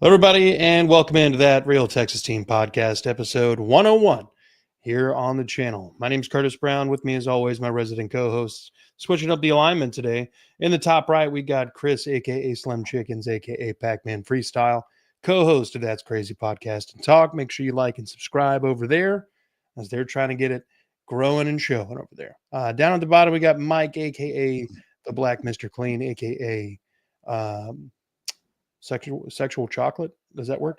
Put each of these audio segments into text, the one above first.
Hello, everybody, and welcome into that Real Texas Team Podcast, episode 101, here on the channel. My name is Curtis Brown. With me, as always, my resident co-hosts. Switching up the alignment today. In the top right, we got Chris, a.k.a. Slim Chickens, a.k.a. Pac-Man Freestyle, co-host of That's Crazy Podcast and Talk. Make sure you like and subscribe over there, as they're trying to get it growing and showing over there. Down at the bottom, we got Mike, a.k.a. the Black Mr. Clean, a.k.a. Sexual chocolate. Does that work?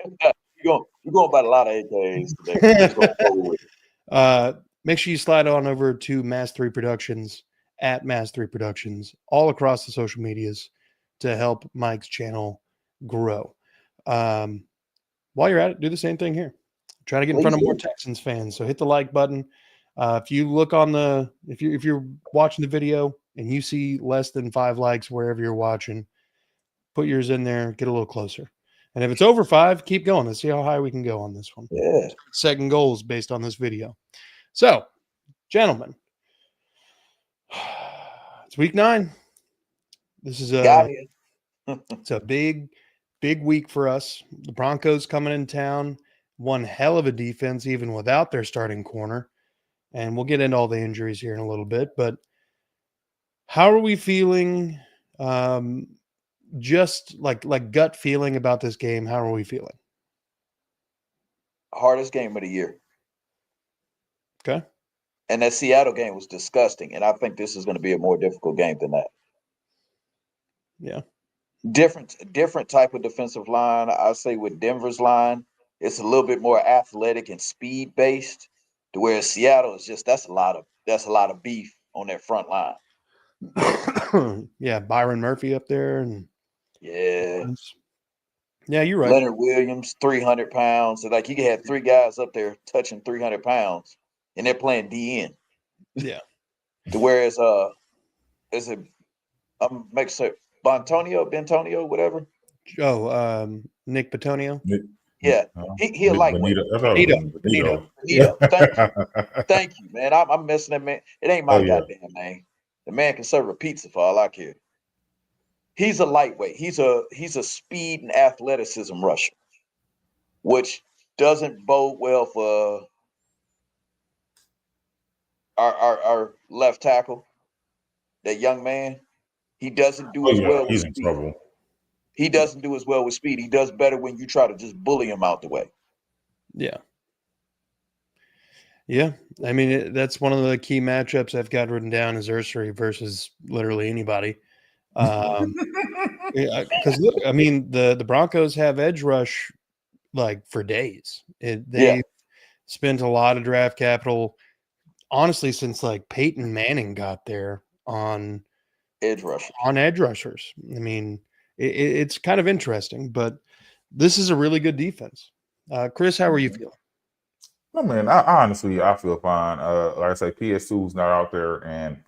You're going about a lot of AKs today. We're just gonna go with it. Make sure you slide on over to Mass 3 Productions at Mass 3 Productions all across the social medias to help Mike's channel grow. While you're at it, do the same thing here. Try to get in front of more Texans fans. So hit the like button. If you look on if you're watching the video and you see less than 5 likes wherever you're watching, put yours in there, get a little closer. And if it's over 5, keep going. Let's see how high we can go on this one. Yeah. Second goals based on this video. So, gentlemen, it's week 9. This is it's a big week for us. The Broncos coming in town. One hell of a defense, even without their starting corner. And we'll get into all the injuries here in a little bit. But how are we feeling? Just like gut feeling about this game. How are we feeling? Hardest game of the year. Okay. And that Seattle game was disgusting. And I think this is going to be a more difficult game than that. Yeah. Different type of defensive line. I say with Denver's line, it's a little bit more athletic and speed based, to where Seattle is just that's a lot of beef on that front line. Yeah, Byron Murphy up there and yeah, you're right. Leonard Williams, 300 pounds. So like you can have 3 guys up there touching 300 pounds, and they're playing DN. Yeah. To whereas is it make sure Bentonio, whatever. Oh, Nick Petonio. Yeah, he a lightweight. Benito. Thank you, man. I'm missing that man. It ain't my goddamn name. The man can serve a pizza for all I care. He's a lightweight. He's a speed and athleticism rusher, which doesn't bode well for our left tackle. That young man, he doesn't do as well with speed. Trouble. He doesn't do as well with speed. He does better when you try to just bully him out the way. Yeah. Yeah. I mean, that's one of the key matchups I've got written down is Ursary versus literally anybody. Because look, I mean, the Broncos have edge rush like for days. They spent a lot of draft capital, honestly, since like Peyton Manning got there on edge rushers. I mean, it's kind of interesting, but this is a really good defense. Chris, how are you feeling? No, man, I feel fine. Like I say, PS2's not out there, and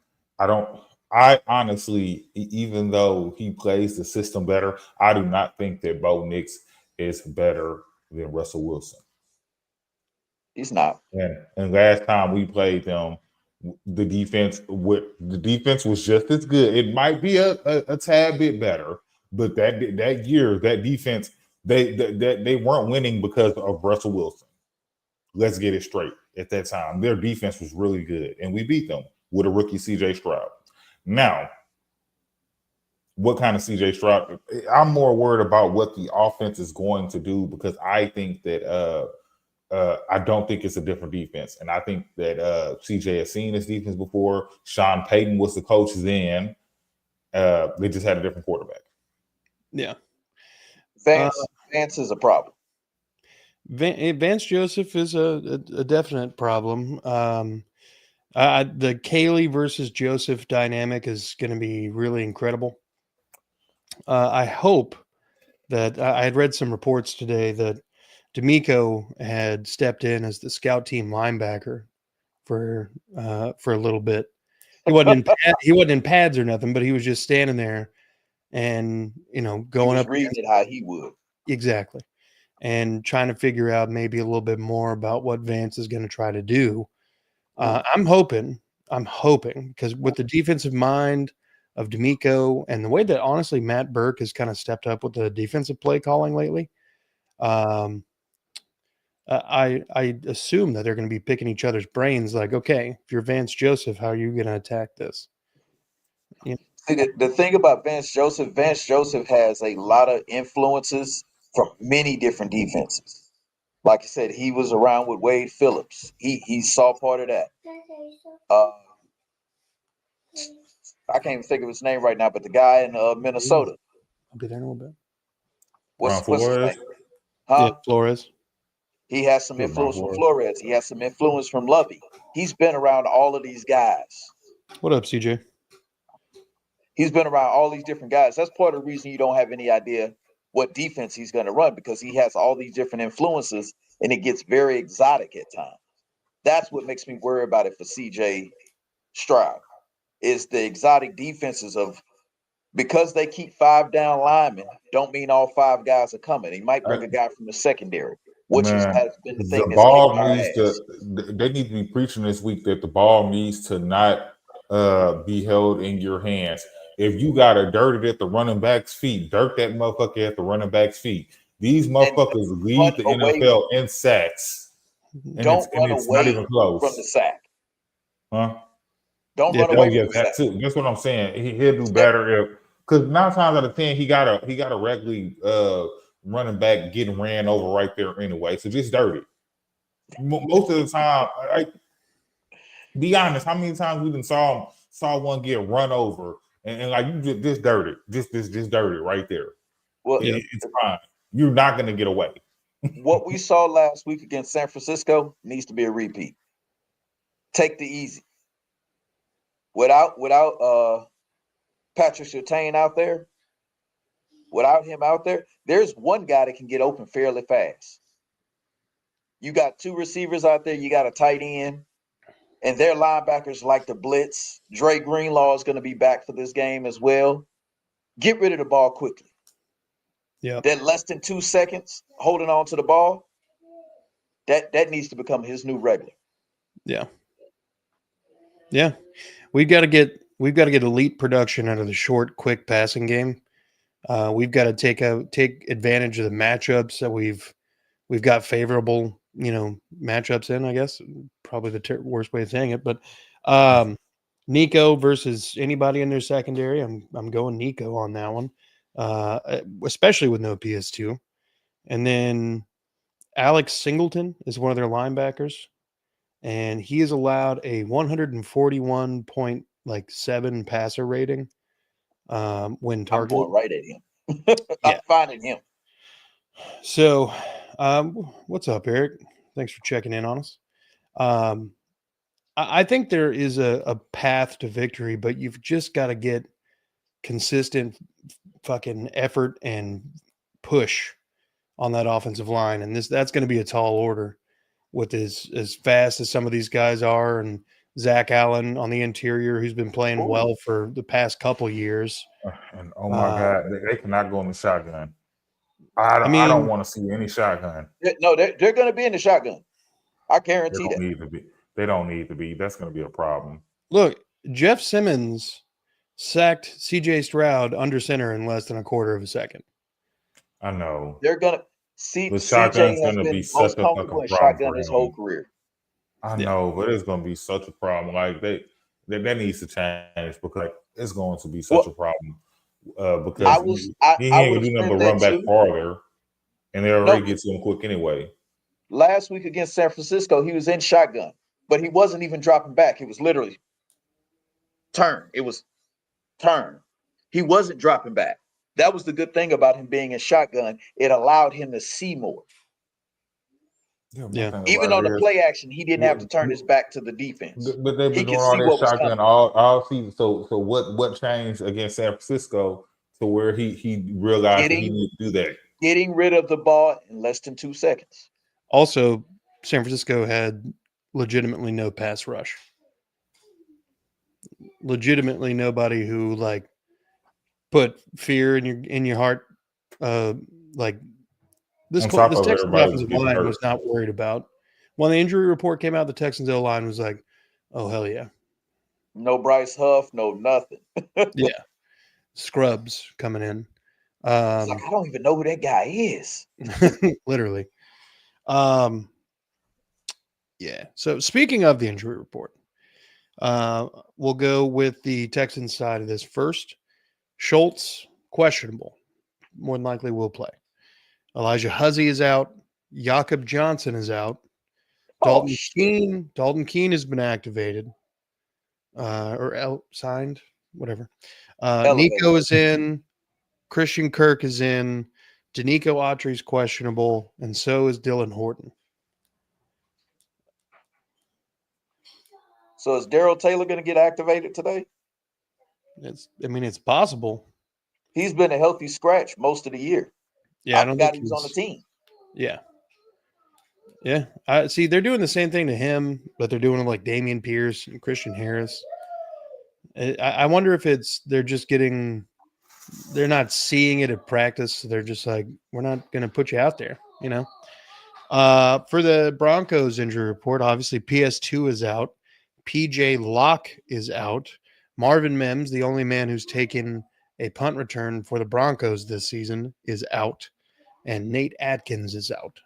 I honestly, even though he plays the system better, I do not think that Bo Nix is better than Russell Wilson. He's not. And last time we played them, the defense was just as good. It might be a tad bit better, but that year, that defense, they weren't winning because of Russell Wilson. Let's get it straight. At that time, their defense was really good, and we beat them with a rookie CJ Stroud. Now, what kind of CJ Stroud? I'm more worried about what the offense is going to do, because I think that I don't think it's a different defense. And I think that CJ has seen this defense before. Sean Payton was the coach then. They just had a different quarterback. Yeah. Vance is a problem. Vance Joseph is a definite problem. The Caley versus Joseph dynamic is going to be really incredible. I hope that I had read some reports today that D'Amico had stepped in as the scout team linebacker for a little bit. He wasn't in pads or nothing, but he was just standing there and going up, reading it how he would exactly, and trying to figure out maybe a little bit more about what Vance is going to try to do. I'm hoping because with the defensive mind of D'Amico and the way that honestly Matt Burke has kind of stepped up with the defensive play calling lately, Um, I assume that they're going to be picking each other's brains. Like, okay, if you're Vance Joseph, how are you going to attack this? See, the thing about Vance Joseph has a lot of influences from many different defenses. Like I said, he was around with Wade Phillips. He saw part of that. I can't even think of his name right now, but the guy in Minnesota. I'll be there in a little bit. What's his Flores? name? Huh? Yeah, Flores. He has some influence from Flores. He has some influence from Lovey. He's been around all of these guys. What up, CJ? He's been around all these different guys. That's part of the reason you don't have any idea what defense he's going to run, because he has all these different influences and it gets very exotic at times. That's what makes me worry about it for CJ Stroud, is the exotic defenses of, because they keep 5 down linemen, don't mean all 5 guys are coming. He might bring a guy from the secondary, which has been the thing the that's ball kicking our needs ass. to. They need to be preaching this week that the ball needs to not be held in your hands. If you got to dirt it at the running back's feet, dirt that motherfucker at the running back's feet. These motherfuckers lead the NFL in sacks. And don't run it's away not even close from the sack. Huh? Don't run away from the that sack. too. That's what I'm saying. He'll do better if, because 9 times out of 10 he got a regularly running back getting ran over right there anyway. So just dirt it. Most of the time, be honest, how many times we saw one get run over and like you just dirt it, just dirt it right there. Well, it's fine. You're not gonna get away. What we saw last week against San Francisco needs to be a repeat. Take the easy. Without Patrick Surtain out there, without him out there, there's one guy that can get open fairly fast. You got 2 receivers out there, you got a tight end, and their linebackers like to blitz. Dre Greenlaw is going to be back for this game as well. Get rid of the ball quickly. Yeah. That less than 2 seconds holding on to the ball, that needs to become his new regular. Yeah. Yeah. We've got to get elite production out of the short, quick passing game. We've got to take advantage of the matchups that we've got favorable, matchups in, I guess. Probably the worst way of saying it, but Nico versus anybody in their secondary, I'm going Nico on that one. Especially with no PS2. And then Alex Singleton is one of their linebackers, and he is allowed a 141.7 passer rating when targeted. I'm going right at him. I'm finding him. So, what's up, Eric? Thanks for checking in on us. I think there is a path to victory, but you've just got to get consistent fucking effort and push on that offensive line, and that's going to be a tall order with as fast as some of these guys are, and Zach Allen on the interior, who's been playing well for the past couple years. And oh my God, they cannot go in the shotgun. I don't want to see any shotgun. No, they're going to be in the shotgun. I guarantee that. They don't need to be. That's going to be a problem. Look, Jeff Simmons sacked CJ Stroud under center in less than a quarter of a second. I know. They're going to see. The shotgun's going to be such a fucking problem his whole career. I know, but it's going to be such a problem. Like that needs to change, because it's going to be such a problem. Because he ain't do nothing but run back farther, and they already get to him quick anyway. Last week against San Francisco, he was in shotgun, but he wasn't even dropping back. It was literally turn. It was turn. He wasn't dropping back. That was the good thing about him being in shotgun. It allowed him to see more. Yeah. Even on the play action, he didn't have to turn his back to the defense. But they've been doing all that shotgun all season. So what changed against San Francisco to where he realized that he needed to do that? Getting rid of the ball in less than 2 seconds. Also, San Francisco had legitimately no pass rush. Legitimately nobody who put fear in your heart. This Texans offensive line was not worried about. When the injury report came out, the Texans O-line was like, "Oh hell yeah!" No Bryce Huff, no nothing. Yeah, scrubs coming in. It's like, I don't even know who that guy is. Literally. Yeah. So speaking of the injury report, we'll go with the Texans side of this first. Schultz, questionable. More than likely will play. Elijah Huzzy is out. Jakob Johnson is out. Dalton Keene has been activated. Or signed, whatever. Nico is in. Christian Kirk is in. Danico Autry is questionable, and so is Dylan Horton. So is Darrell Taylor going to get activated today? It's possible. He's been a healthy scratch most of the year. Yeah, I forgot he was on the team. Yeah. Yeah. I see they're doing the same thing to him, but they're doing it like Damian Pierce and Christian Harris. I wonder if they're not seeing it at practice. So they're just like, we're not going to put you out there, you know? For the Broncos injury report, obviously PS2 is out. PJ Locke is out. Marvin Mims, the only man who's taken a punt return for the Broncos this season, is out. And Nate Atkins is out.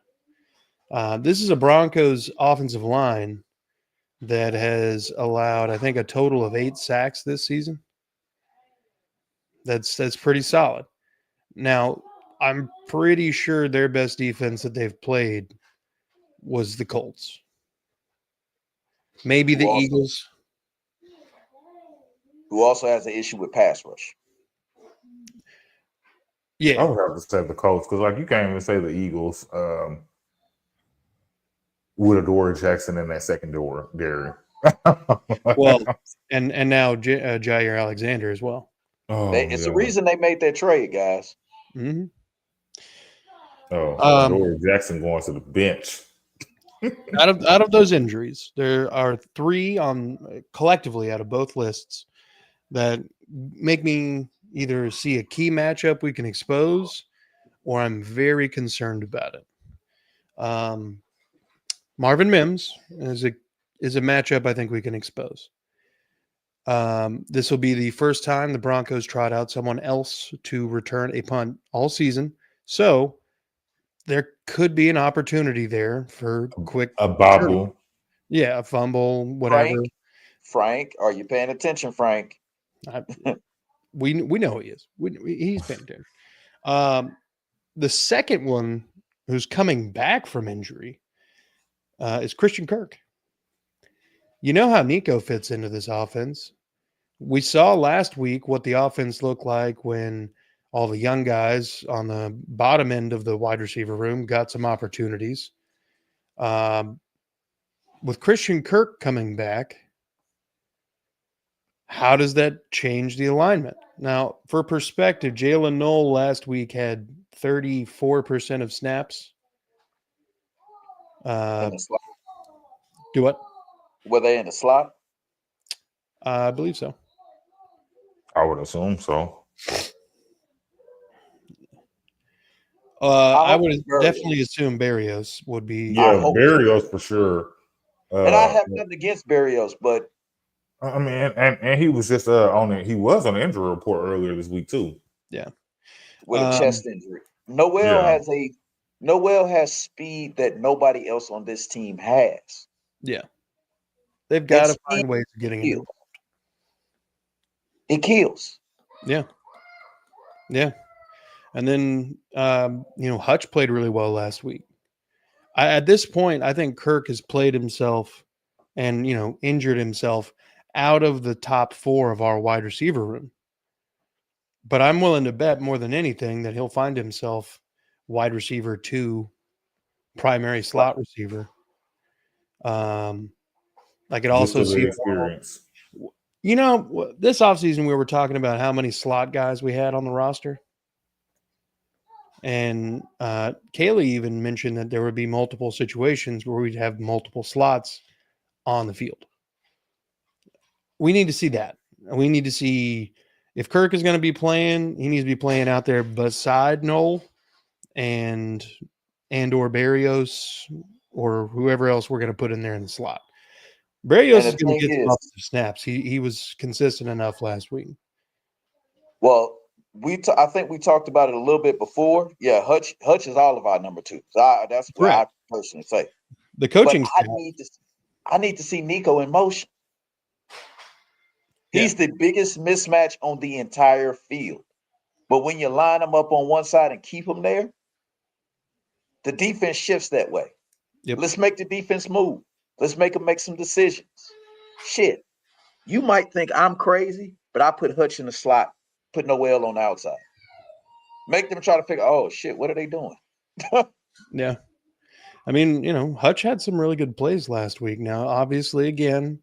This is a Broncos offensive line that has allowed, I think, a total of 8 sacks this season. That's pretty solid. Now, I'm pretty sure their best defense that they've played was the Colts. Maybe the Eagles. Who also has an issue with pass rush. Yeah. I would have to say the Colts because, like, you can't even say the Eagles with Adoree Jackson in that secondary. Well, and now Jair Alexander as well. It's the reason they made that trade, guys. Mm-hmm. Adoree Jackson going to the bench. out of those injuries, there are 3 collectively out of both lists that make me either see a key matchup we can expose, or I'm very concerned about it. Marvin Mims is a matchup I think we can expose. This will be the first time the Broncos trot out someone else to return a punt all season. So there could be an opportunity there for a bobble. Yeah, a fumble, whatever. Frank, are you paying attention, Frank? We know he is. He's paying attention. The second one who's coming back from injury is Christian Kirk. You know how Nico fits into this offense. We saw last week what the offense looked like when all the young guys on the bottom end of the wide receiver room got some opportunities. With Christian Kirk coming back, how does that change the alignment? Now, for perspective, Jalen Knoll last week had 34% of snaps. Do what? Were they in the slot? I believe so. I would assume so. I would definitely assume Berrios would be. Yeah, Berrios for sure. And I have nothing against Berrios, but I mean, and he was just on it. He was on the injury report earlier this week too. Yeah, with a chest injury. Noel has speed that nobody else on this team has. Yeah, they've got to find ways of getting him. It kills. Yeah. And then Hutch played really well last week. At this point, I think Kirk has played himself and injured himself out of the top 4 of our wide receiver room. But I'm willing to bet more than anything that he'll find himself wide receiver 2, primary slot receiver. I could also see experience. This offseason we were talking about how many slot guys we had on the roster. And Kaylee even mentioned that there would be multiple situations where we'd have multiple slots on the field. We need to see that. We need to see if Kirk is going to be playing, he needs to be playing out there beside Knoll and or Berrios or whoever else we're going to put in there in the slot. Berrios is going to get some offensive snaps. He was consistent enough last week. Well, I think we talked about it a little bit before. Yeah, Hutch is all of our number two. So that's what I personally say. The coaching but staff. I need to see Nico in motion. He's the biggest mismatch on the entire field. But when you line him up on one side and keep him there, the defense shifts that way. Yep. Let's make the defense move. Let's make them make some decisions. Shit. You might think I'm crazy, but I put Hutch in the slot, put Noel on the outside. Make them try to figure, oh, shit, what are they doing? Yeah. I mean, Hutch had some really good plays last week. Now, obviously, again,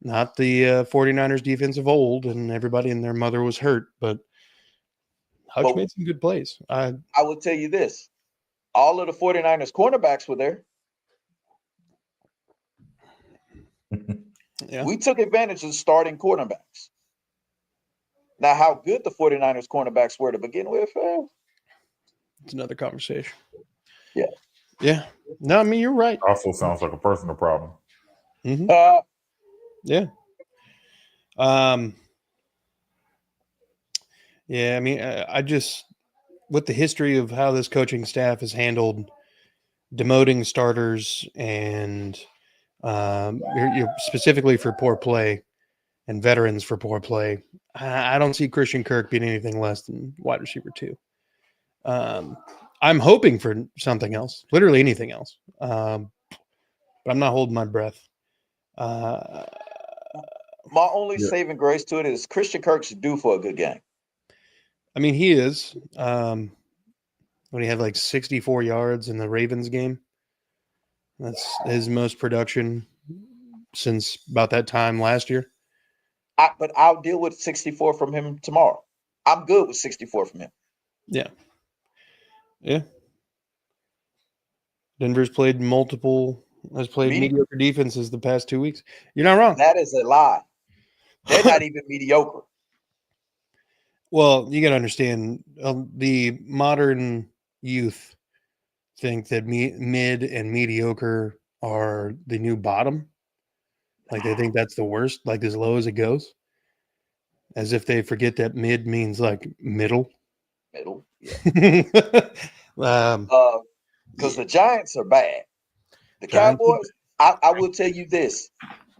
not the 49ers defense of old, and everybody and their mother was hurt, but Hutch made some good plays. I will tell you this. All of the 49ers cornerbacks were there. Yeah. We took advantage of starting cornerbacks. Now, how good the 49ers cornerbacks were to begin with, it's another conversation. Yeah. Yeah. No, I mean, you're right. Also sounds like a personal problem. Mm-hmm. Yeah. Yeah, I mean, I just, with the history of how this coaching staff has handled demoting starters and you're specifically for poor play and veterans for poor play, I don't see Christian Kirk being anything less than wide receiver 2. I'm hoping for something else, literally anything else. But I'm not holding my breath. My only saving grace to it is Christian Kirk's due for a good game. I mean, he is. When he had like 64 yards in the Ravens game, that's his most production since about that time last year. But I'll deal with 64 from him tomorrow. I'm good with 64 from him. Yeah. Yeah. Denver's played mediocre defenses the past 2 weeks. You're not wrong. That is a lie. They're not even mediocre. Well, you got to understand, the modern youth think that mid and mediocre are the new bottom. Like they think that's the worst, like as low as it goes. As if they forget that mid means like middle. Middle, yeah. Because the Giants are bad. The Cowboys, I will tell you this.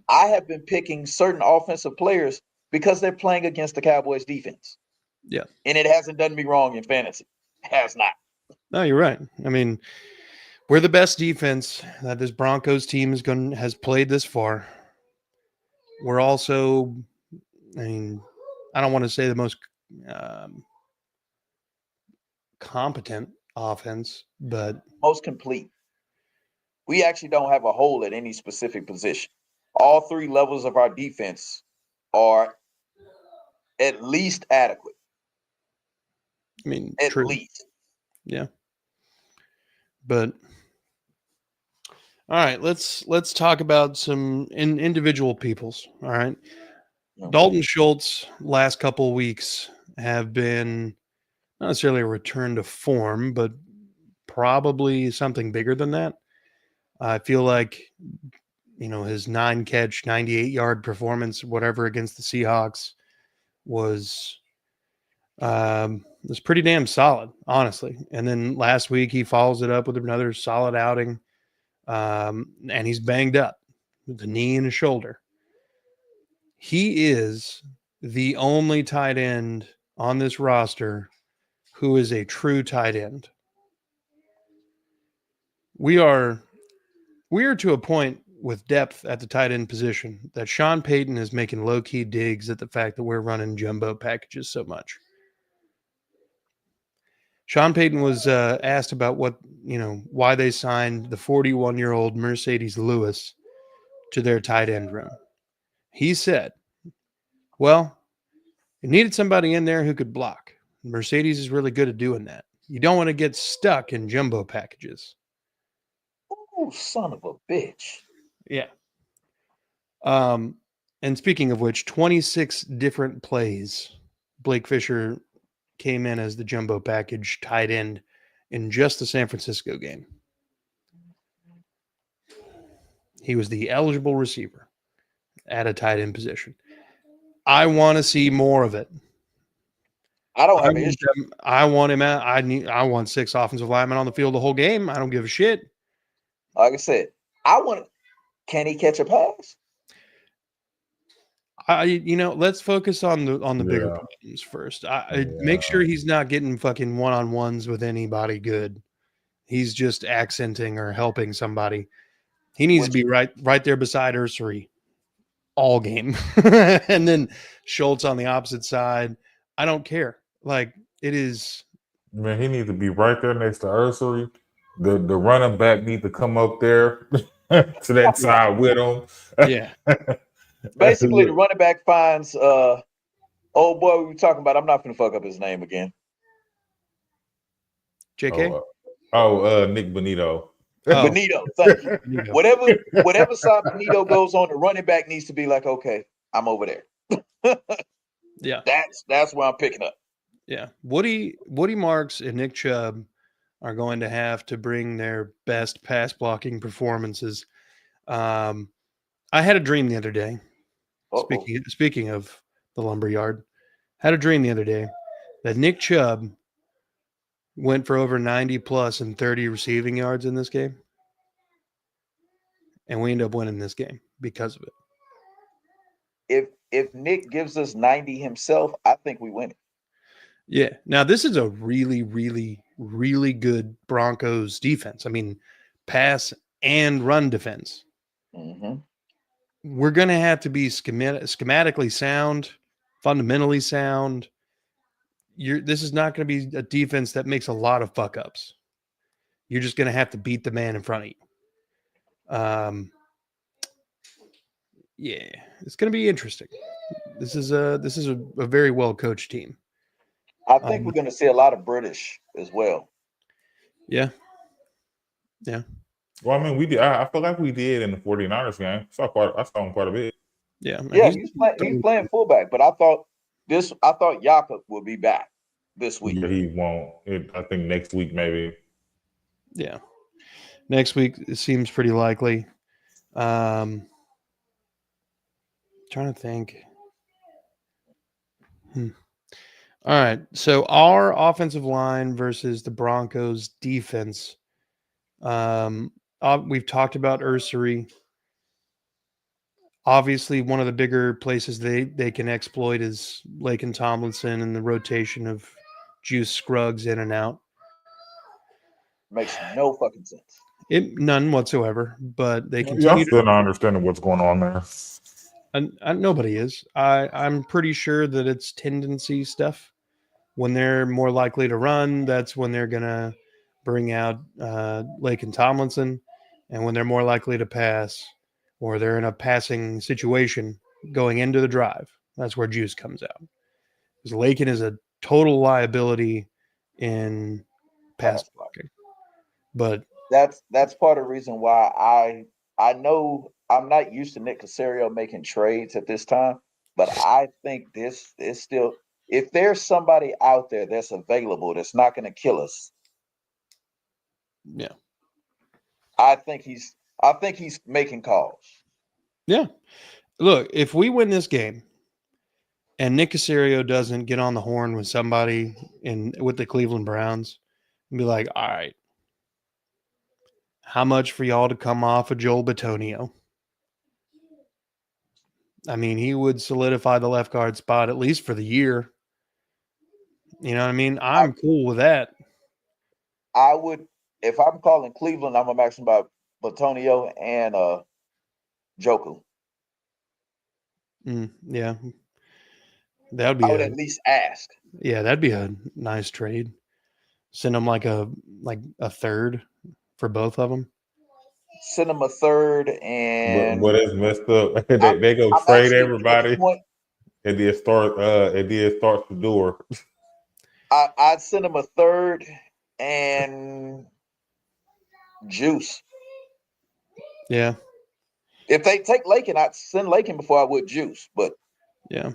I have been picking certain offensive players because they're playing against the Cowboys defense. Yeah. And it hasn't done me wrong in fantasy. It has not. No, you're right. I mean, we're the best defense that this Broncos team has played this far. We're also, I mean, I don't want to say the most competent offense, but most complete. We actually don't have a hole at any specific position. All 3 levels of our defense are at least adequate. I mean, at least. Yeah. But all right, let's talk about some individual peoples. All right. Okay. Dalton Schultz last couple of weeks have been not necessarily a return to form, but probably something bigger than that. I feel like, his 9-catch, 98-yard performance, whatever, against the Seahawks was pretty damn solid, honestly. And then last week he follows it up with another solid outing. And he's banged up with the knee and his shoulder. He is the only tight end on this roster who is a true tight end. We are to a point with depth at the tight end position that Sean Payton is making low-key digs at the fact that we're running jumbo packages so much. Sean Payton was asked about why they signed the 41-year-old Mercedes Lewis to their tight end room. He said, well, it needed somebody in there who could block. Mercedes is really good at doing that. You don't want to get stuck in jumbo packages. Oh, son of a bitch. Yeah. And speaking of which, 26 different plays, Blake Fisher came in as the jumbo package tight end in just the San Francisco game. He was the eligible receiver at a tight end position. I want to see more of it. I don't have an issue. I want him out. I want 6 offensive linemen on the field the whole game. I don't give a shit. Like I said, can he catch a pass? Let's focus on the bigger problems first. Make sure he's not getting fucking one-on-ones with anybody good. He's just accenting or helping somebody. He needs to be right there beside Ursery all game. And then Schultz on the opposite side. I don't care. Like, it is. Man, he needs to be right there next to Ursery. The running back needs to come up there to that side with him. Yeah. Basically, the running back finds old boy we were talking about. I'm not going to fuck up his name again. JK? Nick Bonito. Bonito, thank you. Bonito. Whatever side Bonito goes on, the running back needs to be like, okay, I'm over there. Yeah. That's where I'm picking up. Yeah. Woody Marks and Nick Chubb are going to have to bring their best pass blocking performances. I had a dream the other day. Speaking of the lumberyard, had a dream the other day that Nick Chubb went for over 90 plus and 30 receiving yards in this game. And we end up winning this game because of it. If Nick gives us 90 himself, I think we win it. Yeah. Now, this is a really, really, really good Broncos defense. I mean, pass and run defense. Mm-hmm. We're going to have to be schematically sound, fundamentally sound. This is not going to be a defense that makes a lot of fuck ups. You're just going to have to beat the man in front of you. Yeah, it's going to be interesting. This is a very well coached team. I think we're going to see a lot of British as well. Yeah. Yeah. Well, I mean, we did. I feel like we did in the 49ers game. I saw him quite a bit. Yeah. Yeah, he's playing fullback, but I thought Jakob will be back this week. Yeah, he won't. I think next week maybe. Yeah. Next week it seems pretty likely. Trying to think. All right. So our offensive line versus the Broncos defense. We've talked about Ursery. Obviously, one of the bigger places they can exploit is Laken Tomlinson and the rotation of Juice Scruggs in and out. Makes no fucking sense. None whatsoever. But they continue. I'm still not understanding what's going on there. And nobody is. I'm pretty sure that it's tendency stuff. When they're more likely to run, that's when they're gonna bring out Laken Tomlinson, and when they're more likely to pass, or they're in a passing situation going into the drive, that's where Juice comes out. Because Laken is a total liability in pass blocking. But that's part of the reason why I know I'm not used to Nick Caserio making trades at this time, but I think this is still, if there's somebody out there that's available that's not going to kill us. Yeah. I think he's making calls. Yeah. Look, if we win this game and Nick Caserio doesn't get on the horn with somebody with the Cleveland Browns and be like, all right, how much for y'all to come off of Joel Bitonio? I mean, he would solidify the left guard spot at least for the year. You know what I mean? I'm cool with that. I would, if I'm calling Cleveland, I'm asking about Bitonio and Joku. Yeah. That would be I would at least ask. Yeah, that'd be a nice trade. Send them like a third for both of them. Send them a third, and what is messed up? they go trade everybody, and then start the door. I'd send them a third and Juice. Yeah. If they take Laken, I'd send Laken before I would Juice. But yeah,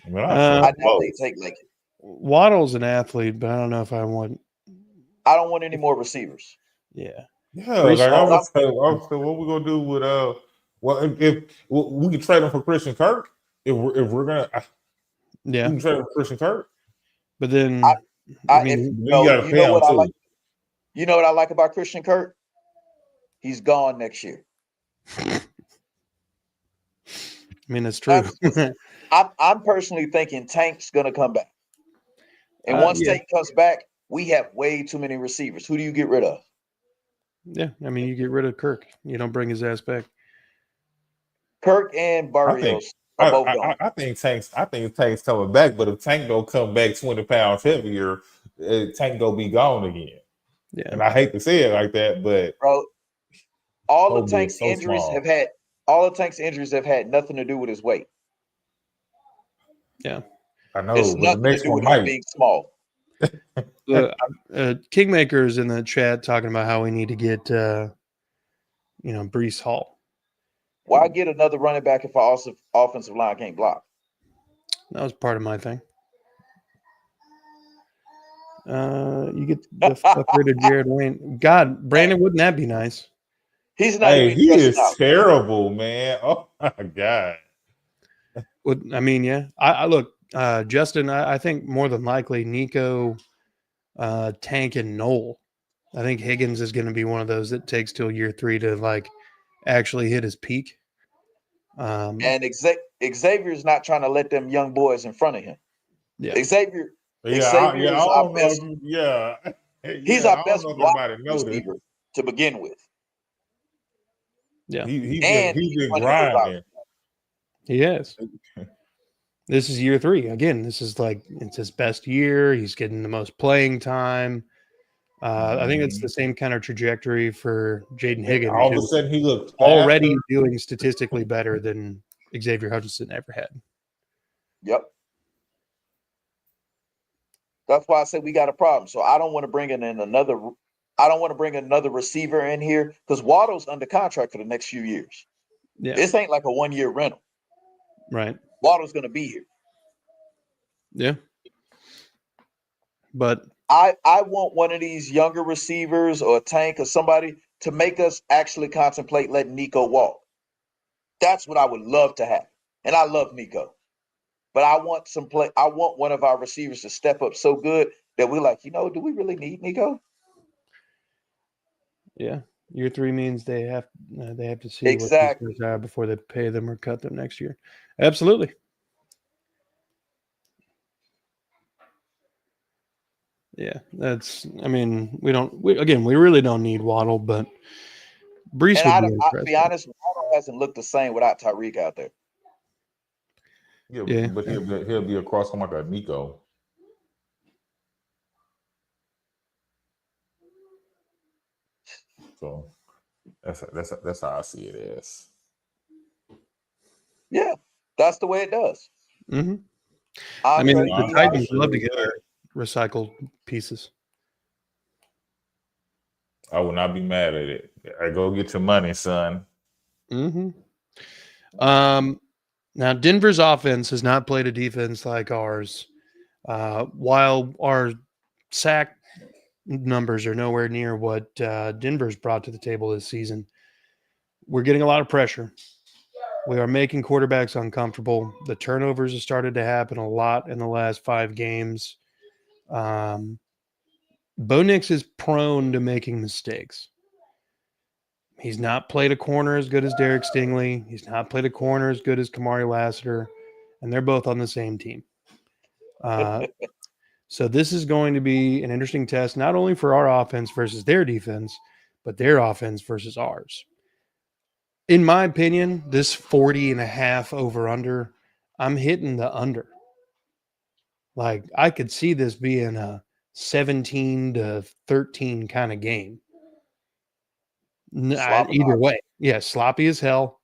I know they take Laken. Waddle's an athlete, but I don't know if I want. I don't want any more receivers. Yeah. Yeah, like I was saying, what we gonna do with if we can trade him for Christian Kirk if we're gonna we can trade him for Christian Kirk. But then, You got to pay him too. You know what I like about Christian Kirk? He's gone next year. I mean, it's true. I'm personally thinking Tank's going to come back. And once Tank comes back, we have way too many receivers. Who do you get rid of? Yeah, I mean, you get rid of Kirk. You don't bring his ass back. Kirk and Barrios are both gone. I think Tank's coming back, but if Tank don't come back 20 pounds heavier, Tank gonna be gone again. Yeah. And I hate to say it like that, but bro, all of Tank's injuries have had nothing to do with his weight. Yeah. I know, it's but nothing the next to do one with him being small. Kingmaker's in the chat talking about how we need to get Breece Hall. Why get another running back if our offensive line can't block? That was part of my thing. You get the fuck rid of Jared Wayne. God, Brandon, wouldn't that be nice? He's not even he is out. terrible, man. Oh my God. I mean, yeah. I look, Justin, I think more than likely Nico, Tank, and Noel. I think Higgins is going to be one of those that takes till year 3 to like actually hit his peak. And Xavier's not trying to let them young boys in front of him. Yeah. Xavier is our best. He's our best receiver to begin with. Yeah. He's been grinding. He has. This is year 3. Again, this is like it's his best year. He's getting the most playing time. I think it's the same kind of trajectory for Jaden Higgins. All of a sudden, he looks already doing statistically better than Xavier Hutchinson ever had. Yep. That's why I said we got a problem. So I don't want to bring in another. I don't want to bring another receiver in here because Waddle's under contract for the next few years. Yeah. This ain't like a 1-year rental. Right. Waddle's going to be here. Yeah. But I want one of these younger receivers or a Tank or somebody to make us actually contemplate letting Nico walk. That's what I would love to have. And I love Nico. But I want I want one of our receivers to step up so good that we're like, do we really need Nico? Yeah. Year 3 means they have to see exactly what these guys are before they pay them or cut them next year. Absolutely. Yeah, we really don't need Waddle, but Breece would be I'll be honest, Waddle hasn't looked the same without Tyreek out there. Yeah, but he'll be across from like a Nico. So that's how I see it as. Yeah, that's the way it does. Mm-hmm. I mean, the Titans love to get recycled pieces. I will not be mad at it. I go get your money, son. Mm-hmm. Now Denver's offense has not played a defense like ours. While our sack numbers are nowhere near what Denver's brought to the table this season, we're getting a lot of pressure. We are making quarterbacks uncomfortable. The turnovers have started to happen a lot in the last 5 games. Bo Nix is prone to making mistakes. He's not played a corner as good as Derek Stingley. He's not played a corner as good as Kamari Lassiter, and they're both on the same team. So this is going to be an interesting test, not only for our offense versus their defense, but their offense versus ours. In my opinion, this 40.5 over-under, I'm hitting the under. Like, I could see this being a 17-13 kind of game. Either way. Yeah, sloppy as hell,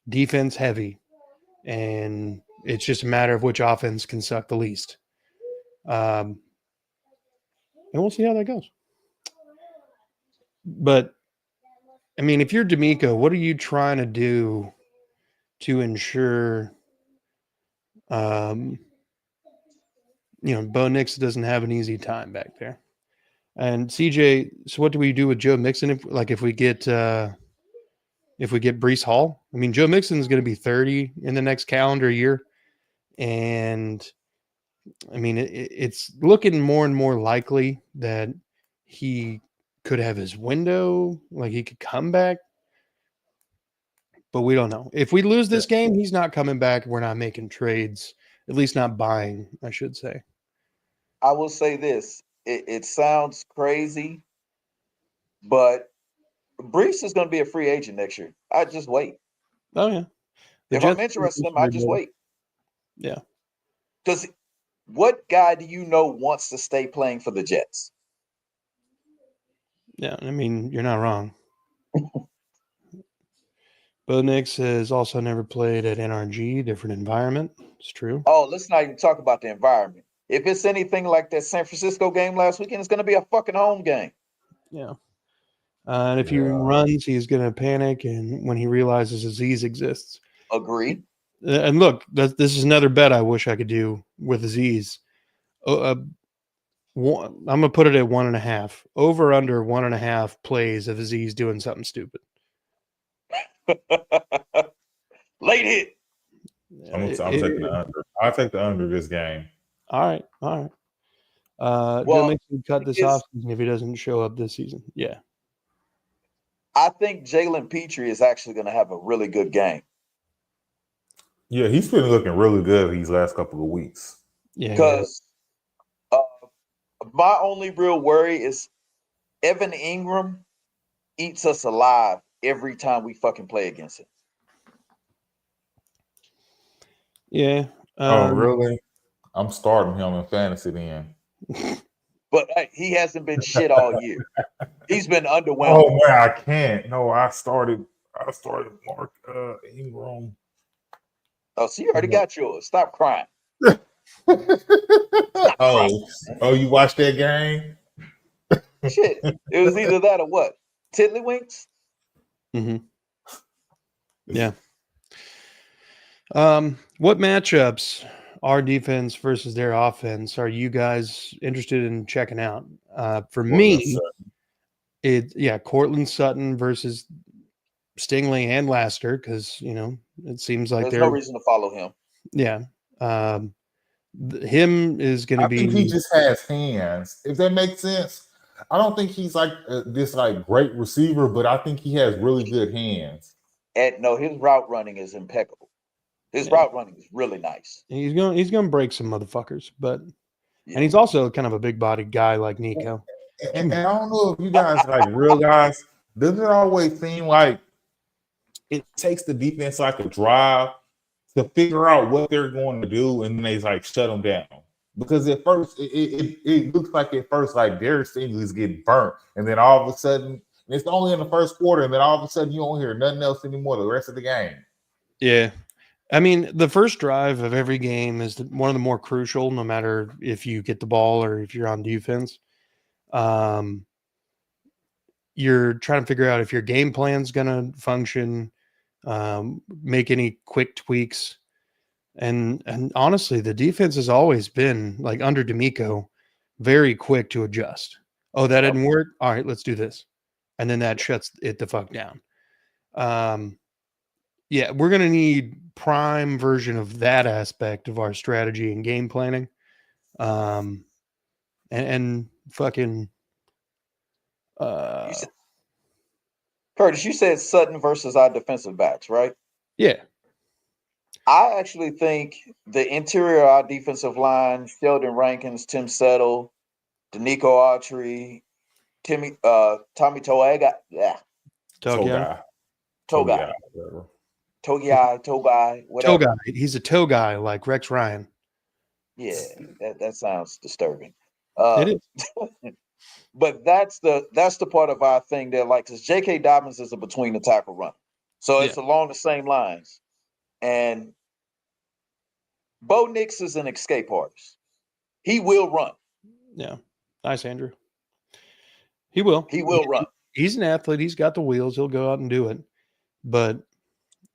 defense heavy, and it's just a matter of which offense can suck the least. And we'll see how that goes. But, I mean, if you're D'Amico, what are you trying to do to ensure, Bo Nix doesn't have an easy time back there? And CJ, so what do we do with Joe Mixon if we get Breece Hall? I mean, Joe Mixon is going to be 30 in the next calendar year, and I mean, it's looking more and more likely that he could have his window, like he could come back, but we don't know. If we lose this game, he's not coming back. We're not making trades, at least not buying, I should say. I will say this: it sounds crazy, but Brees is going to be a free agent next year. I just wait. Oh yeah, if I'm interested in him, I just wait. Yeah. Because what guy do you know wants to stay playing for the Jets? Yeah, I mean, you're not wrong. Bo Nix has also never played at NRG, different environment. It's true. Oh, let's not even talk about the environment. If it's anything like that San Francisco game last weekend, it's going to be a fucking home game. Yeah. And if he runs, he's going to panic, and when he realizes Aziz exists. Agreed. And look, this is another bet I wish I could do with Aziz. I'm going to put it at 1.5. Over under 1.5 plays of Aziz doing something stupid. Late hit. I'm taking the under. I'll take the under this game. All right. Joe Mixon cut this offseason if he doesn't show up this season. Yeah. I think Jalen Petrie is actually going to have a really good game. Yeah, he's been looking really good these last couple of weeks. Yeah. Because my only real worry is Evan Ingram eats us alive every time we fucking play against him. Yeah. Oh, really? I'm starting him in fantasy then. But he hasn't been shit all year. He's been underwhelming. Oh man, I can't. No, I started Mark Ingram. Oh, so you already got yours. Stop crying. Oh, you watched that game? Shit. It was either that or what? Tiddlywinks? Mm-hmm. Yeah. What matchups, our defense versus their offense, are you guys interested in checking out? For me, Cortland Sutton versus Stingley and Laster, because it seems like there's no reason to follow him. Yeah. Him is going to be. I think he just has hands. If that makes sense. I don't think he's like this like great receiver, but I think he has really good hands. No, his route running is impeccable. His route running is really nice. He's going to break some motherfuckers, but and he's also kind of a big bodied guy like Nico. And I don't know if you guys like real guys. Does it always seem like it takes the defense like a drive to figure out what they're going to do, and then they like shut them down? Because at first it looks like like Derek Stingley's getting burnt, and then all of a sudden it's only in the first quarter, and then all of a sudden you don't hear nothing else anymore the rest of the game. Yeah. I mean, the first drive of every game is one of the more crucial, no matter if you get the ball or if you're on defense. You're trying to figure out if your game plan's going to function, make any quick tweaks. And honestly, the defense has always been, like under D'Amico, very quick to adjust. Oh, that didn't work? All right, let's do this. And then that shuts it the fuck down. Yeah, we're going to need prime version of that aspect of our strategy and game planning. And fucking Curtis, you said Sutton versus our defensive backs, right? Yeah. I actually think the interior of our defensive line, Sheldon Rankins, Tim Settle, Danico Autry, Tommy Toega. Yeah. Togai. Whatever. Togai. He's a toe guy like Rex Ryan. Yeah, that sounds disturbing. It is. But that's the part of our thing that, like, because J.K. Dobbins is a between the tackle run, so it's along the same lines. And Bo Nix is an escape artist. He will run. Yeah, nice, Andrew. He will. He will run. He's an athlete. He's got the wheels. He'll go out and do it. But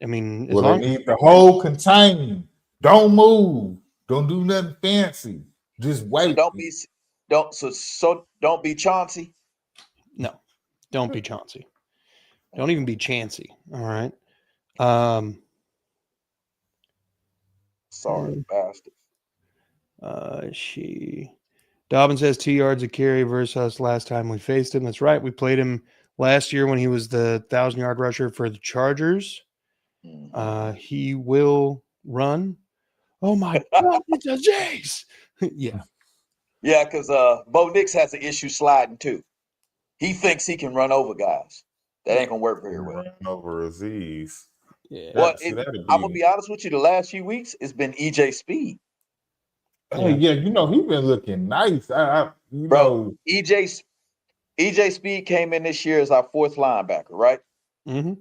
I mean, they need the whole contain. Don't move. Don't do nothing fancy. Just wait. Don't be Chauncey. No, don't be Chauncey. Don't even be Chancey. All right. Sorry, bastard. Dobbins has 2 yards of carry versus us last time we faced him. That's right. We played him last year when he was the 1,000-yard rusher for the Chargers. He will run. Oh my God, it's a Jace. Yeah. Yeah, because Bo Nix has an issue sliding too. He thinks he can run over guys. That ain't gonna work very well. Run over Aziz. Yeah. Well, I'm gonna be honest with you. The last few weeks, it's been EJ Speed. Hey, yeah, he's been looking nice. Bro, EJ Speed came in this year as our 4th linebacker, right? Mm-hmm.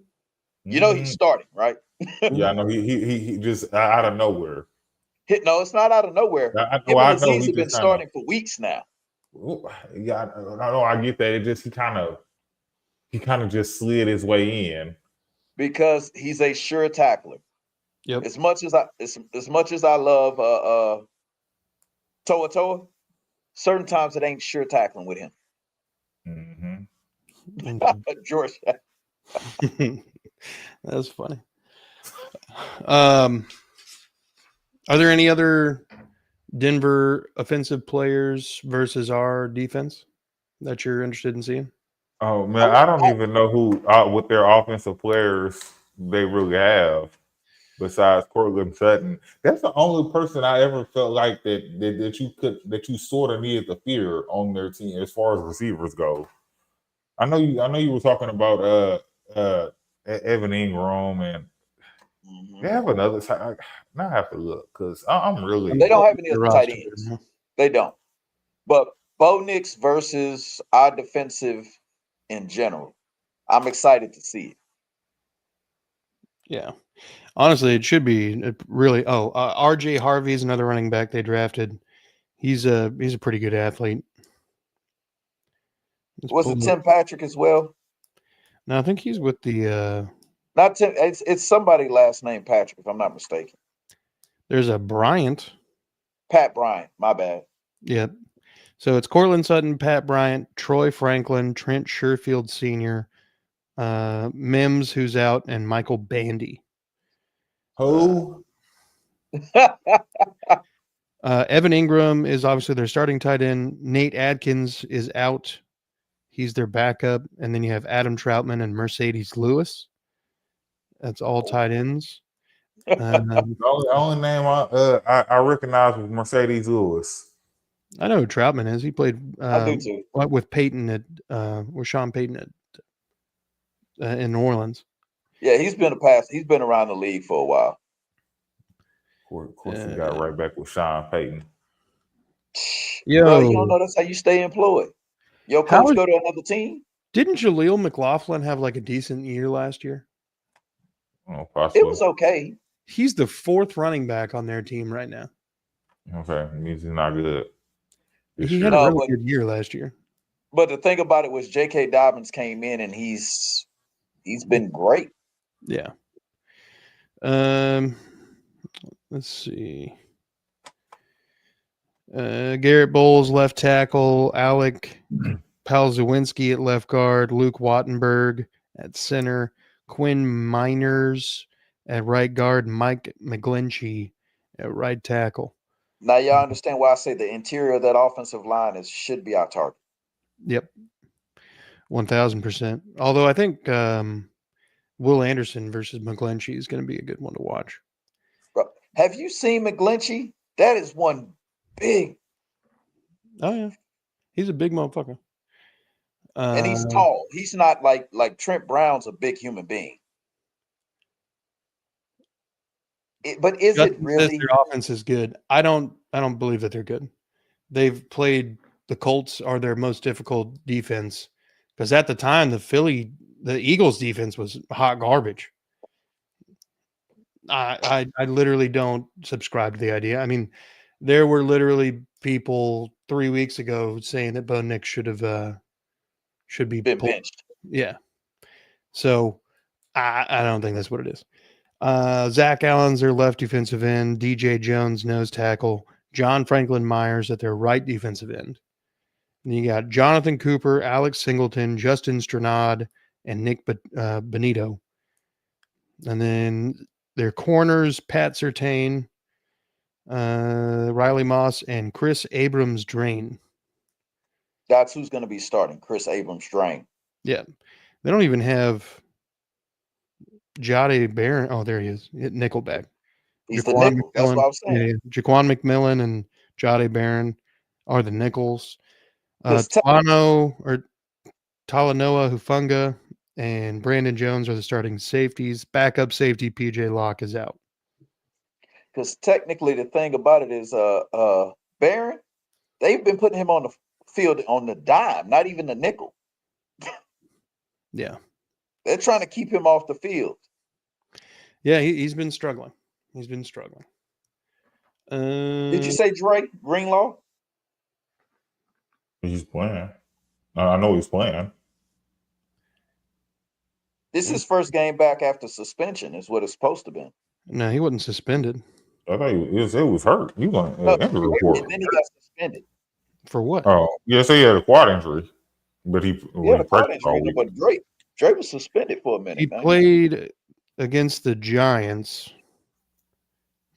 You know he's starting, right? Yeah, I know he just out of nowhere. No, it's not out of nowhere. I Him know and he Aziz have been just starting for weeks now. Yeah, I know. I get that. It just he kind of just slid his way in because he's a sure tackler. Yep. As much as I love Toa, certain times it ain't sure tackling with him. George. That's funny. Are there any other Denver offensive players versus our defense that you're interested in seeing? Oh man, I don't even know who what their offensive players they really have besides Cortland Sutton. That's the only person I ever felt like that you sort of needed to fear on their team as far as receivers go. I know you were talking about Evan Ingram and they have another side. Now I have to look because I'm really. They don't have any other tight ends. They don't. But Bo Nix versus our defensive in general, I'm excited to see it. Yeah. Honestly, it should be really. RJ Harvey is another running back they drafted. He's a pretty good athlete. Was it Tim Patrick as well? No, I think he's with the. Not Tim. It's somebody last name Patrick, if I'm not mistaken. There's a Bryant. Pat Bryant. My bad. Yep. So it's Cortland Sutton, Pat Bryant, Troy Franklin, Trent Sherfield Sr., Mims, who's out, and Michael Bandy. Who? Evan Ingram is obviously their starting tight end. Nate Adkins is out. He's their backup. And then you have Adam Troutman and Mercedes Lewis. That's all tight ends. The only name I recognize was Mercedes Lewis. I know who Troutman is. He played I do too. with Peyton with Sean Payton in New Orleans. Yeah, he's been around the league for a while. Of course, he got right back with Sean Payton. Bro, you don't know that's how you stay employed. Your coach go to another team. Didn't Jaleel McLaughlin have like a decent year last year? Oh, possibly. It was okay. He's the 4th running back on their team right now. Okay, means he's not good. He had a really good year last year. But the thing about it was J.K. Dobbins came in and he's been great. Yeah. Let's see. Garrett Bowles, left tackle. Alec Palzawinski at left guard. Luke Wattenberg at center. Quinn Miners at right guard. Mike McGlinchey at right tackle. Now y'all understand why I say the interior of that offensive line should be our target. Yep. 1,000%. Although I think Will Anderson versus McGlinchey is going to be a good one to watch. Bro, have you seen McGlinchey? That is one big. Oh yeah, he's a big motherfucker. And he's tall. He's not like Trent Brown's a big human being. But is it really? Their offense is good. I don't believe that they're good. They've played the Colts are their most difficult defense because at the time the Eagles defense was hot garbage. I literally don't subscribe to the idea. I mean, there were literally people 3 weeks ago saying that Bo Nix should be been benched. Yeah. So I don't think that's what it is. Zach Allen's their left defensive end. DJ Jones nose tackle. John Franklin Myers at their right defensive end. And you got Jonathan Cooper, Alex Singleton, Justin Stranad, and Nick Benito. And then their corners, Pat Surtain, Riley Moss and Chris Abrams-Drain. That's who's going to be starting, Chris Abrams-Drain. Yeah. They don't even have Jade Barron. Oh, there he is. Hit Nickelback. He's the nickel. That's what I was saying. Yeah, Jaquan McMillan and Jade Barron are the nickels. Because Talanoa Hufunga and Brandon Jones are the starting safeties. Backup safety PJ Locke is out. Because technically the thing about it is Barron, they've been putting him on the field on the dime, not even the nickel. Yeah. They're trying to keep him off the field. Yeah, he's been struggling. He's been struggling. Did you say Dre Greenlaw? He's playing. I know he's playing. This is his first game back after suspension, is what it's supposed to be. No, he wasn't suspended. I thought it was hurt. He was injury report. And then he got suspended. For what? Oh, yes, he had a quad injury. But he had a quad injury, but Dre was suspended for a minute. He played against the Giants.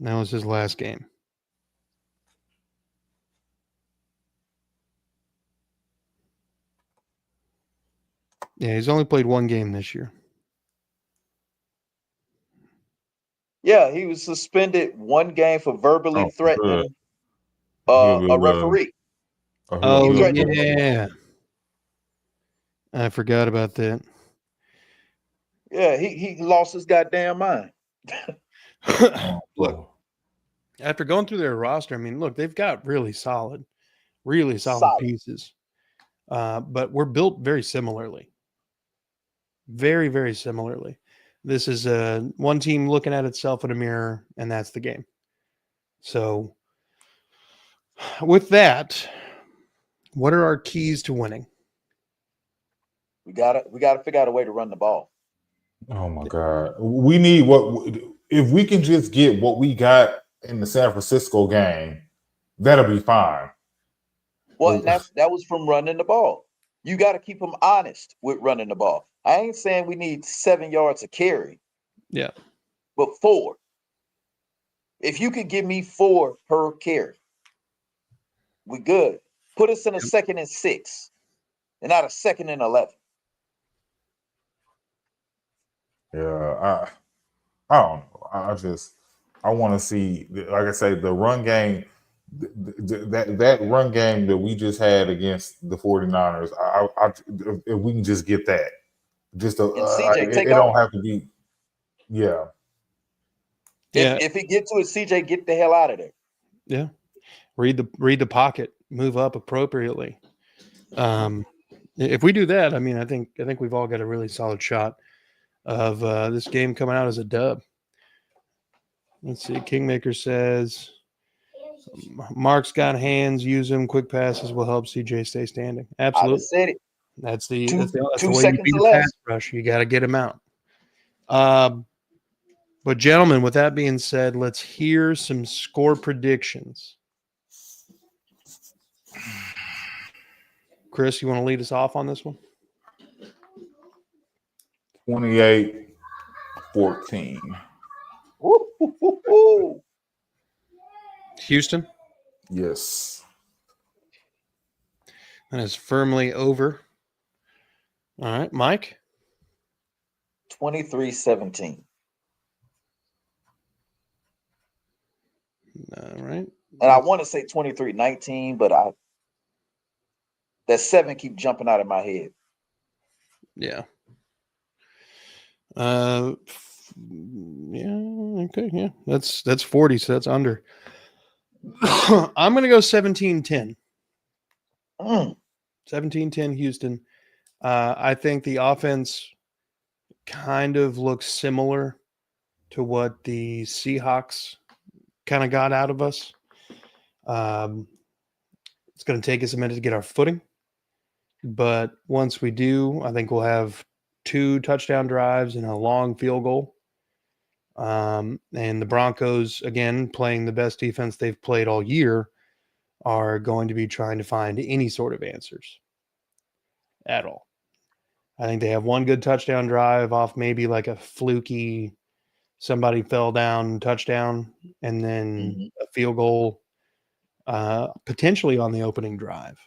That was his last game. Yeah, he's only played one game this year. Yeah, he was suspended one game for verbally threatening a referee. Oh, yeah. I forgot about that. Yeah, he lost his goddamn mind. Look, after going through their roster, I mean, look, they've got really solid pieces. But we're built very similarly. Very, very similarly. This is one team looking at itself in a mirror, and that's the game. So with that, what are our keys to winning? We gotta figure out a way to run the ball. Oh my God. We need if we can just get what we got in the San Francisco game, that'll be fine. Well, and that was from running the ball. You got to keep them honest with running the ball. I ain't saying we need 7 yards a carry. Yeah. But 4. If you could give me 4 per carry, we good. Put us in a 2nd and 6 and not a 2nd and 11. Yeah, I don't know. I want to see, like I say, the run game, that run game that we just had against the 49ers. If we can just get that, just it don't have to be. Yeah. If he gets to it, CJ, get the hell out of there. Yeah. Read the pocket, move up appropriately. If we do that, I mean, I think we've all got a really solid shot of this game coming out as a dub. Let's see. Kingmaker says Mark's got hands, use them. Quick passes will help CJ stay standing. Absolutely. I just said it. That's the two way seconds you beat or a less. pass rush. You got to get him out. But gentlemen, with that being said, let's hear some score predictions. Chris, you want to lead us off on this one? 28-14. Houston? Yes. That is firmly over. All right, Mike? 23-17. All right. And I want to say 23-19, but that 7 keep jumping out of my head. Yeah. Yeah. Okay. Yeah. That's 40. So that's under. I'm going to go 17-10. 17-10 Houston. I think the offense kind of looks similar to what the Seahawks kind of got out of us. It's going to take us a minute to get our footing. But once we do, I think we'll have 2 touchdown drives and a long field goal. And the Broncos, again, playing the best defense they've played all year, are going to be trying to find any sort of answers at all. I think they have one good touchdown drive off maybe like a fluky somebody fell down, touchdown, and then a field goal, potentially on the opening drive.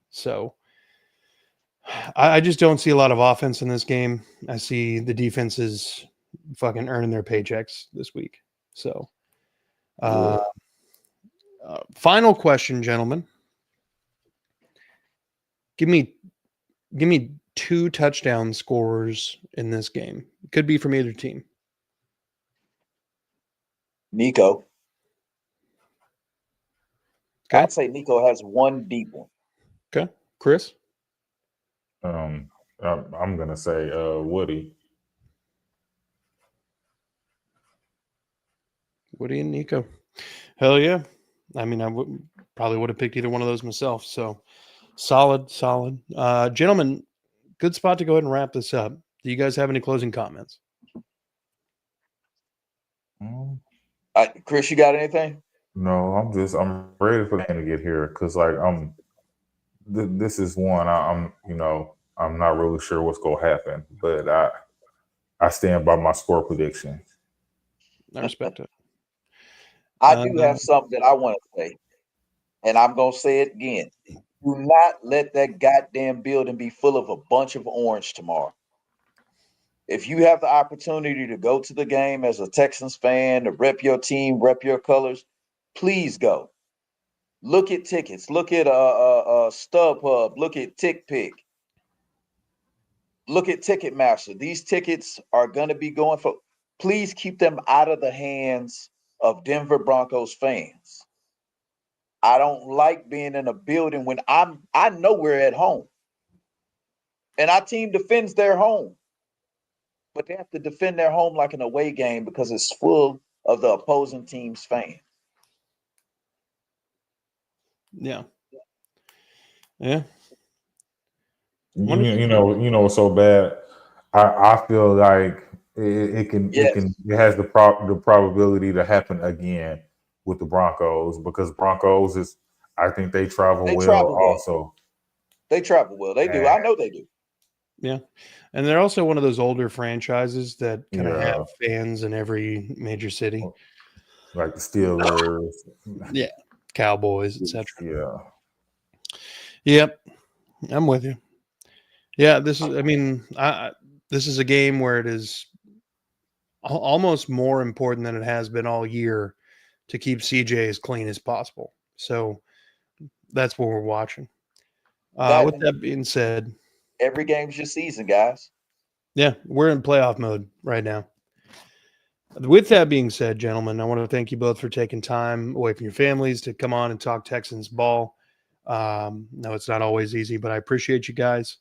So I just don't see a lot of offense in this game. I see the defenses fucking earning their paychecks this week. So, final question, gentlemen. Give me 2 touchdown scorers in this game. It could be from either team. Nico. Okay. I'd say Nico has one deep one. Okay. Chris? I'm gonna say Woody. Woody and Nico. Hell yeah. I mean, probably would have picked either one of those myself. So solid. Gentlemen, good spot to go ahead and wrap this up. Do you guys have any closing comments? Chris, you got anything? No, I'm ready for the game to get here because like this is one I'm not really sure what's gonna happen, but I stand by my score prediction. I respect it. I do have something that I want to say, and I'm gonna say it again. Do not let that goddamn building be full of a bunch of orange tomorrow. If you have the opportunity to go to the game as a Texans fan, to rep your team, rep your colors, please go. Look at tickets. Look at StubHub. Look at TickPick. Look at Ticketmaster. These tickets are going to be going for. Please keep them out of the hands of Denver Broncos fans. I don't like being in a building when I know we're at home, and our team defends their home, but they have to defend their home like an away game because it's full of the opposing team's fans. Yeah. You know what's so bad? I feel like it has the probability to happen again with the Broncos because Broncos is, I think they travel well also. They travel well. They do. I know they do. Yeah. And they're also one of those older franchises that kind of have fans in every major city. Like the Steelers. Yeah. Cowboys, etc. Yeah. Yep. I'm with you. Yeah, this is a game where it is almost more important than it has been all year to keep CJ as clean as possible. So that's what we're watching. With that being said, every game's your season, guys. Yeah, we're in playoff mode right now. With that being said, gentlemen, I want to thank you both for taking time away from your families to come on and talk Texans ball. No, it's not always easy, but I appreciate you guys.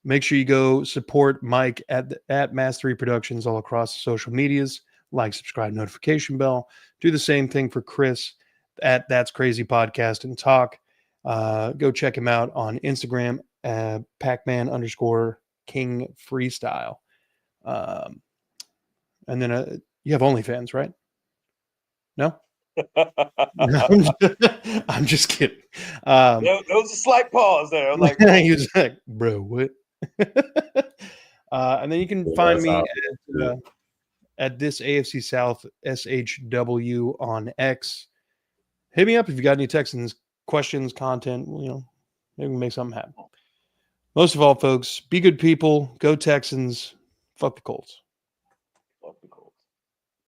Make sure you go support Mike at Mastery Productions all across the social medias. Like, subscribe, notification bell. Do the same thing for Chris at That's Crazy Podcast and Talk. Go check him out on Instagram, Pacman_King Freestyle. And then you have OnlyFans, right? No? I'm just kidding. There was a slight pause there. I'm like, he was like, bro, what? And then you can find me at this AFC South SHW on X. Hit me up if you got any Texans questions, content. Maybe we can make something happen. Most of all, folks, be good people. Go Texans. Fuck the Colts.